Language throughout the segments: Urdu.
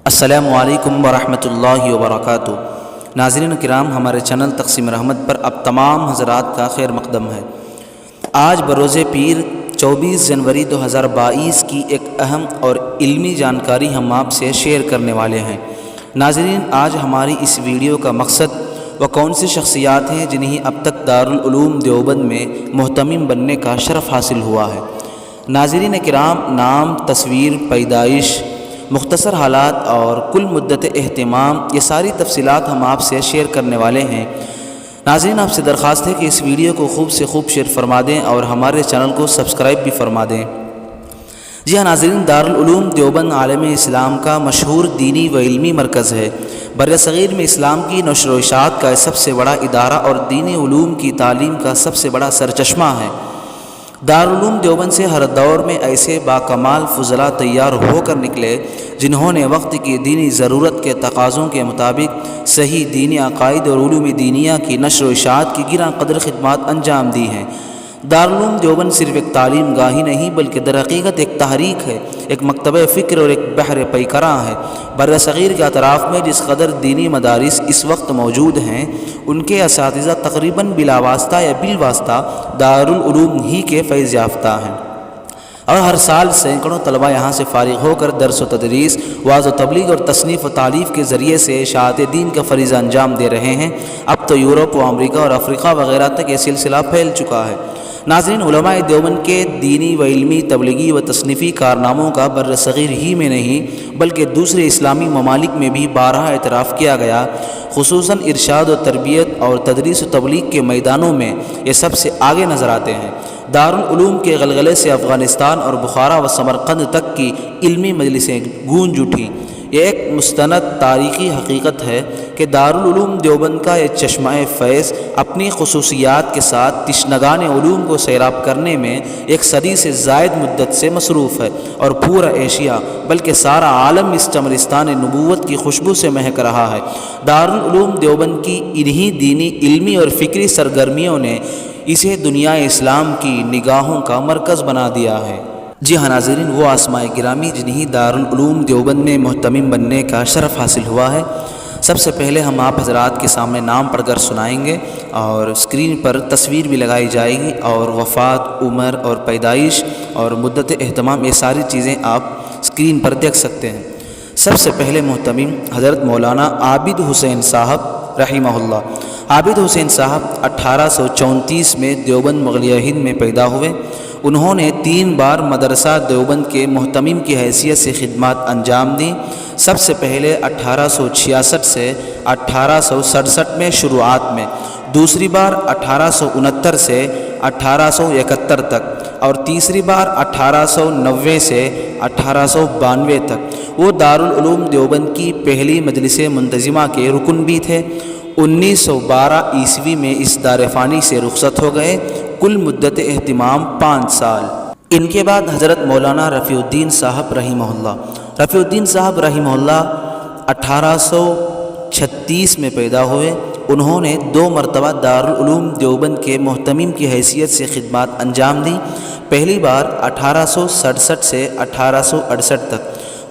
السلام علیکم ورحمۃ اللہ وبرکاتہ۔ ناظرین کرام، ہمارے چینل تقسیم رحمت پر اب تمام حضرات کا خیر مقدم ہے۔ آج بروز پیر 24 جنوری 2022 کی ایک اہم اور علمی جانکاری ہم آپ سے شیئر کرنے والے ہیں۔ ناظرین، آج ہماری اس ویڈیو کا مقصد وہ کون سی شخصیات ہیں جنہیں اب تک دارالعلوم دیوبند میں محتمم بننے کا شرف حاصل ہوا ہے۔ ناظرین کرام، نام، تصویر، پیدائش، مختصر حالات اور کل مدت اہتمام، یہ ساری تفصیلات ہم آپ سے شیئر کرنے والے ہیں۔ ناظرین، آپ سے درخواست ہے کہ اس ویڈیو کو خوب سے خوب شیئر فرما دیں اور ہمارے چینل کو سبسکرائب بھی فرما دیں۔ جی ہاں ناظرین، دارالعلوم دیوبند عالم اسلام کا مشہور دینی و علمی مرکز ہے۔ بر صغیر میں اسلام کی نشر و اشاعت کا سب سے بڑا ادارہ اور دینی علوم کی تعلیم کا سب سے بڑا سرچشمہ ہے۔ دارالعلوم دیوبند سے ہر دور میں ایسے باکمال فضلاء تیار ہو کر نکلے جنہوں نے وقت کی دینی ضرورت کے تقاضوں کے مطابق صحیح دینی عقائد اور علوم دینیہ کی نشر و اشاعت کی گراں قدر خدمات انجام دی ہیں۔ دارالعلوم دیوبند صرف ایک تعلیم گاہ ہی نہیں بلکہ در حقیقت ایک تحریک ہے، ایک مکتبہ فکر اور ایک بحر پیکراں ہے۔ بر صغیر کے اطراف میں جس قدر دینی مدارس اس وقت موجود ہیں، ان کے اساتذہ تقریباً بلا واسطہ یا بالواسطہ دارالعلوم ہی کے فیض یافتہ ہیں، اور ہر سال سینکڑوں طلباء یہاں سے فارغ ہو کر درس و تدریس، وعظ و تبلیغ اور تصنیف و تالیف کے ذریعے سے اشاعت دین کا فریضہ انجام دے رہے ہیں۔ اب تو یورپ و امریکہ اور افریقہ وغیرہ تک یہ سلسلہ پھیل چکا ہے۔ ناظرین، علماء دیوبند کے دینی و علمی تبلیغی و تصنیفی کارناموں کا بر صغیر ہی میں نہیں بلکہ دوسرے اسلامی ممالک میں بھی بارہا اعتراف کیا گیا۔ خصوصاً ارشاد و تربیت اور تدریس و تبلیغ کے میدانوں میں یہ سب سے آگے نظر آتے ہیں۔ دارالعلوم کے غلغلے سے افغانستان اور بخارا و سمرقند تک کی علمی مجلسیں گونج اٹھیں۔ یہ ایک مستند تاریخی حقیقت ہے کہ دارالعلوم دیوبند کا یہ چشمہ فیض اپنی خصوصیات کے ساتھ تشنگان علوم کو سیراب کرنے میں ایک صدی سے زائد مدت سے مصروف ہے، اور پورا ایشیا بلکہ سارا عالم اس چمرستان نبوت کی خوشبو سے مہک رہا ہے۔ دارالعلوم دیوبند کی انہی دینی، علمی اور فکری سرگرمیوں نے اسے دنیا اسلام کی نگاہوں کا مرکز بنا دیا ہے۔ جی ہاں ناظرین، وہ آسماء گرامی جنہیں دارالعلوم دیوبند میں محتمم بننے کا شرف حاصل ہوا ہے، سب سے پہلے ہم آپ حضرات کے سامنے نام پڑھ کر سنائیں گے اور اسکرین پر تصویر بھی لگائی جائے گی، اور وفات، عمر اور پیدائش اور مدت اہتمام، یہ ساری چیزیں آپ اسکرین پر دیکھ سکتے ہیں۔ سب سے پہلے محتمم حضرت مولانا عابد حسین صاحب رحمہ اللہ۔ عابد حسین صاحب 1834 میں دیوبند مغلیہ ہند میں پیدا ہوئے۔ انہوں نے 3 بار مدرسہ دیوبند کے محتمم کی حیثیت سے خدمات انجام دیں۔ سب سے پہلے 1866 سے 1867 میں شروعات میں، دوسری بار 1869 سے 1871 تک، اور تیسری بار 1890 سے 1892 تک۔ وہ دارالعلوم دیوبند کی پہلی مجلس منتظمہ کے رکن بھی تھے۔ 1912 عیسوی میں اس دار فانی سے رخصت ہو گئے۔ کل مدت اہتمام 5 سال۔ ان کے بعد حضرت مولانا رفیع الدین صاحب رحمہ اللہ۔ رفیع الدین صاحب رحمہ اللہ 1836 میں پیدا ہوئے۔ انہوں نے 2 مرتبہ دارالعلوم دیوبند کے محتمم کی حیثیت سے خدمات انجام دیں۔ پہلی بار 1867 سے 1868 تک،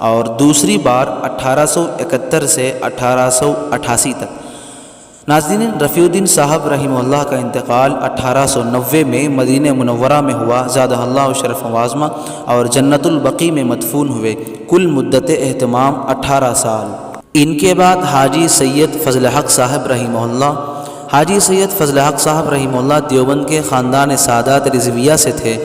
اور دوسری بار 1871 سے 1888 تک۔ ناظرین، رفیع الدین صاحب رحمہ اللہ کا انتقال 1890 میں مدینہ منورہ میں ہوا، زادہ اللہ شرف و عظمہ، اور جنت البقیع میں مدفون ہوئے۔ کل مدت اہتمام 18 سال۔ ان کے بعد حاجی سید فضل حق صاحب رحمہ اللہ۔ حاجی سید فضل حق صاحب رحمہ اللہ دیوبند کے خاندان سعادات رضویہ سے تھے۔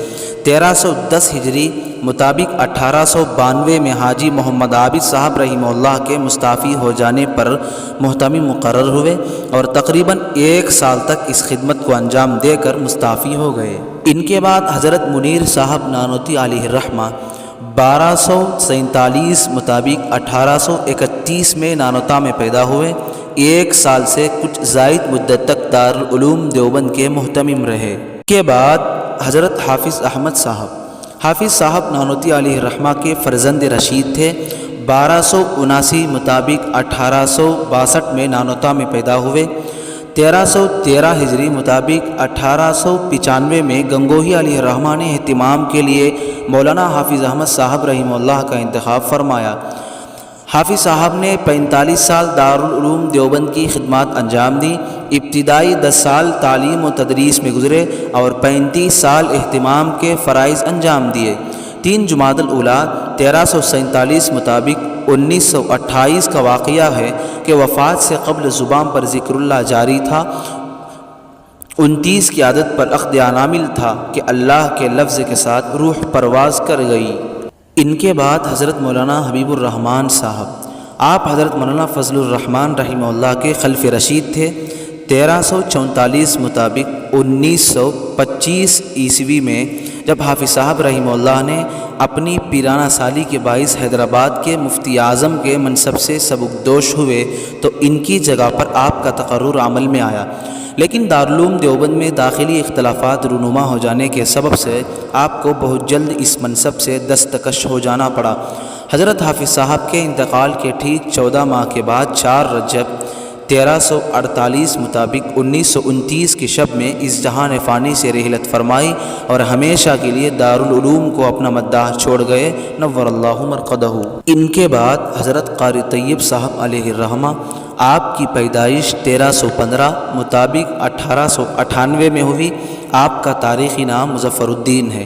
1310 ہجری مطابق 1892 میں حاجی محمد عابد صاحب رحمہ اللہ کے مستعفی ہو جانے پر محتمم مقرر ہوئے، اور تقریباً 1 سال تک اس خدمت کو انجام دے کر مستعفی ہو گئے۔ ان کے بعد حضرت منیر صاحب نانوتی علیہ الرحمہ 1247 مطابق 1831 میں نانوتا میں پیدا ہوئے۔ 1 سال سے کچھ زائد مدت تک دارالعلوم دیوبند کے محتمم رہے۔ کے بعد حضرت حافظ احمد صاحب۔ حافظ صاحب نانوتی علیہ الرحمہ کے فرزند رشید تھے۔ 1279 مطابق 1862 میں نانوتا میں پیدا ہوئے۔ 1313 ہجری مطابق 1895 میں گنگوہی علیہ الرحمہ نے اہتمام کے لیے مولانا حافظ احمد صاحب رحمہ اللہ کا انتخاب فرمایا۔ حافظ صاحب نے 45 سال دارالعلوم دیوبند کی خدمات انجام دیں۔ ابتدائی 10 سال تعلیم و تدریس میں گزرے اور 35 سال اہتمام کے فرائض انجام دیے۔ 3 جمادی الاولیٰ 1347 مطابق 1928 کا واقعہ ہے کہ وفات سے قبل زبان پر ذکر اللہ جاری تھا۔ 29 کی عادت پر عقد انامل تھا کہ اللہ کے لفظ کے ساتھ روح پرواز کر گئی۔ ان کے بعد حضرت مولانا حبیب الرحمن صاحب، آپ حضرت مولانا فضل الرحمن رحمہ اللہ کے خلف رشید تھے۔ 1344 مطابق 1925 عیسوی میں جب حافظ صاحب رحمہ اللہ نے اپنی پیرانہ سالی کے باعث حیدرآباد کے مفتی اعظم کے منصب سے سبکدوش ہوئے تو ان کی جگہ پر آپ کا تقرر عمل میں آیا، لیکن دارالعلوم دیوبند میں داخلی اختلافات رونما ہو جانے کے سبب سے آپ کو بہت جلد اس منصب سے دستکش ہو جانا پڑا۔ حضرت حافظ صاحب کے انتقال کے ٹھیک 14 ماہ کے بعد 4 رجب 1348 مطابق 1929 کی شب میں اس جہان فانی سے رحلت فرمائی اور ہمیشہ کے لیے دارالعلوم کو اپنا مداح چھوڑ گئے، نور اللہ مرقدہ۔ ان کے بعد حضرت قاری طیب صاحب علیہ الرحمہ، آپ کی پیدائش 1315 مطابق 1898 میں ہوئی۔ آپ کا تاریخی نام مظفر الدین ہے۔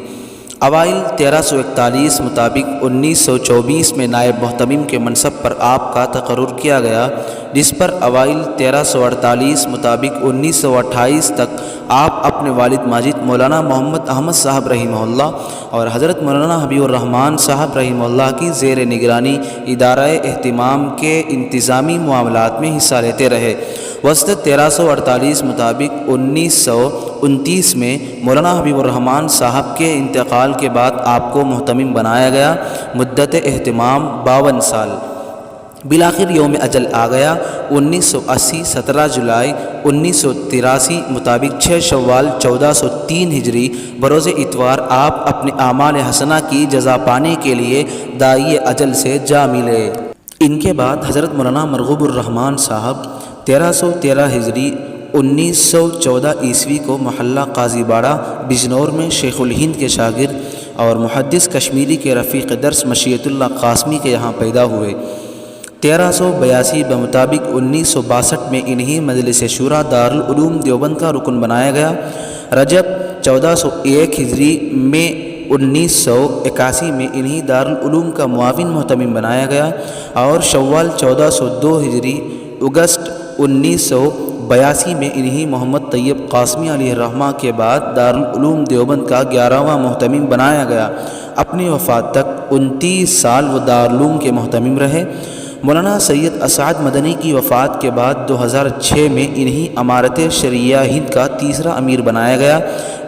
اوائل 1341 مطابق 1924 میں نائب محتمم کے منصب پر آپ کا تقرر کیا گیا، جس پر اوائل 1348 مطابق 1928 تک آپ اپنے والد ماجد مولانا محمد احمد صاحب رحمہ اللہ اور حضرت مولانا حبیب الرحمن صاحب رحمہ اللہ کی زیر نگرانی ادارہ اہتمام کے انتظامی معاملات میں حصہ لیتے رہے۔ وسط 1348 مطابق 1929 میں مولانا حبیب الرحمن صاحب کے انتقال کے بعد آپ کو محتمم بنایا گیا۔ مدت اہتمام 52 سال۔ بالآخر یوم اجل آ گیا۔ 1980 17 جولائی 1983 مطابق 6 شوال 1403 ہجری بروز اتوار آپ اپنے اعمال حسنہ کی جزا پانے کے لیے داعی اجل سے جا ملے۔ ان کے بعد حضرت مولانا مرغوب الرحمن صاحب 1313 ہجری 1914 عیسوی کو محلہ قاضی باڑہ بجنور میں شیخ الہند کے شاگرد اور محدث کشمیری کے رفیق درس مشیت اللہ قاسمی کے یہاں پیدا ہوئے۔ 1382 بمطابق 1962 میں انہی مجلس شورا دارالعلوم دیوبند کا رکن بنایا گیا۔ رجب 1401 ہجری میں 1981 میں انہی دارالعلوم کا معاون محتمم بنایا گیا اور شوال 1402 ہجری اگست 1982 میں انہی محمد طیب قاسمی علیہ الرحمہ کے بعد دارالعلوم دیوبند کا 11واں محتمم بنایا گیا۔ اپنی وفات تک 29 سال وہ دارالعلوم کے محتمم رہے۔ مولانا سید اسعد مدنی کی وفات کے بعد 2006 میں انہی امارت شرعیہ ہند کا تیسرا امیر بنایا گیا۔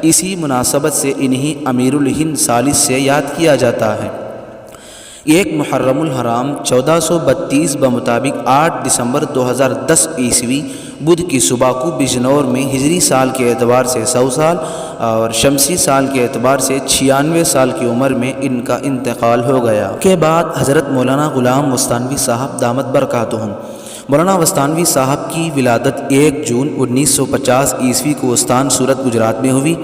اسی مناسبت سے انہی امیر الہند ثالث سے یاد کیا جاتا ہے۔ 1 محرم الحرام 1432 بمطابق 8 دسمبر 2010 عیسوی بدھ کی صبح کو بجنور میں ہجری سال کے اعتبار سے 100 سال اور شمسی سال کے اعتبار سے 96 سال کی عمر میں ان کا انتقال ہو گیا۔ کے بعد حضرت مولانا غلام وستانوی صاحب دامت برکاتہم، مولانا وستانوی صاحب کی ولادت 1 جون 1950 عیسوی کو وستان سورت گجرات میں ہوئی۔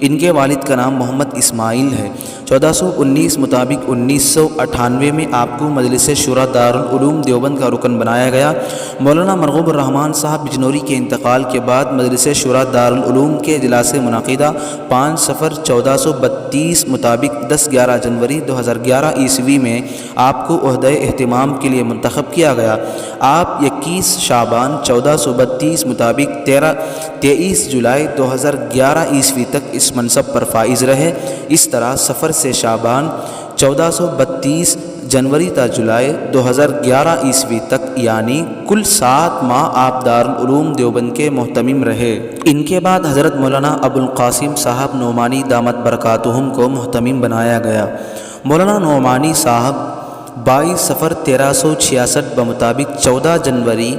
ان کے والد کا نام محمد اسماعیل ہے۔ 1419 مطابق 1998 میں آپ کو مجلس شورا دارالعلوم دیوبند کا رکن بنایا گیا۔ مولانا مرغوب الرحمن صاحب بجنوری کے انتقال کے بعد مجلس شورا دارالعلوم کے اجلاس منعقدہ 5 صفر 1432 مطابق 10-11 جنوری 2011 عیسوی میں آپ کو عہدہ اہتمام کے لیے منتخب کیا گیا۔ آپ 21 شعبان 1432 مطابق 23 جولائی 2011 عیسوی تک اس منصب پر فائز رہے۔ اس طرح سفر سے شعبان 1432 جنوری تا جولائی 2011 عیسوی تک یعنی کل 7 ماہ آپ دارالعلوم دیوبند کے محتمم رہے۔ ان کے بعد حضرت مولانا ابو القاسم صاحب نعمانی دامت برکاتہم کو محتمم بنایا گیا۔ مولانا نعمانی صاحب 22 صفر 1366 بمطابق 14 جنوری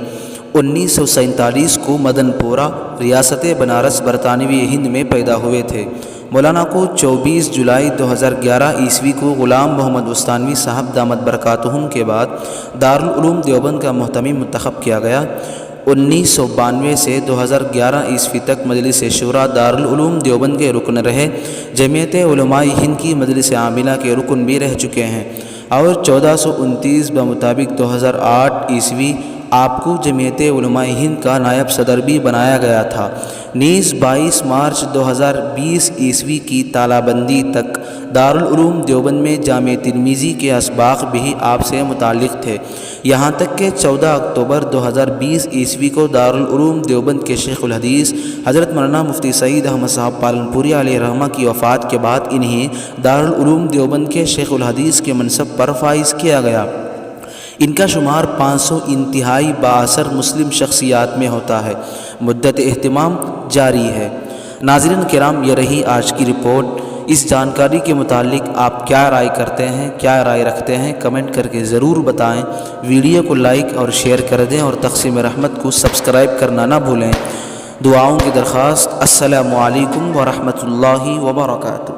1947 کو مدن پورہ ریاست بنارس برطانوی ہند میں پیدا ہوئے تھے۔ مولانا کو 24 جولائی 2011 عیسوی کو غلام محمد وستانوی صاحب دامت برکاتہم کے بعد دارالعلوم دیوبند کا محتمم منتخب کیا گیا۔ 1992 سے 2011 عیسوی تک مجلس شورا دارالعلوم دیوبند کے رکن رہے۔ جمعیت علماء ہند کی مجلس عاملہ کے رکن بھی رہ چکے ہیں۔ اور 1429 بمطابق 2008 عیسوی آپ کو جمعیت علماء ہند کا نائب صدر بھی بنایا گیا تھا۔ نیز 22 مارچ 2020 عیسوی کی تالہ بندی تک دارالعلوم دیوبند میں جامع ترمذی کے اسباق بھی آپ سے متعلق تھے، یہاں تک کہ 14 اکتوبر 2020 عیسوی کو دارالعلوم دیوبند کے شیخ الحدیث حضرت مولانا مفتی سعید احمد صاحب پالنپوری علیہ رحمہ کی وفات کے بعد انہیں دارالعلوم دیوبند کے شیخ الحدیث کے منصب پر فائز کیا گیا۔ ان کا شمار 500 انتہائی بااثر مسلم شخصیات میں ہوتا ہے۔ مدت اہتمام جاری ہے۔ ناظرین کرام، یہ رہی آج کی رپورٹ۔ اس جانکاری کے متعلق آپ کیا رائے کرتے ہیں، کیا رائے رکھتے ہیں، کمنٹ کر کے ضرور بتائیں۔ ویڈیو کو لائک اور شیئر کر دیں اور تقسیم رحمت کو سبسکرائب کرنا نہ بھولیں۔ دعاؤں کی درخواست۔ السلام علیکم ورحمۃ اللہ وبرکاتہ۔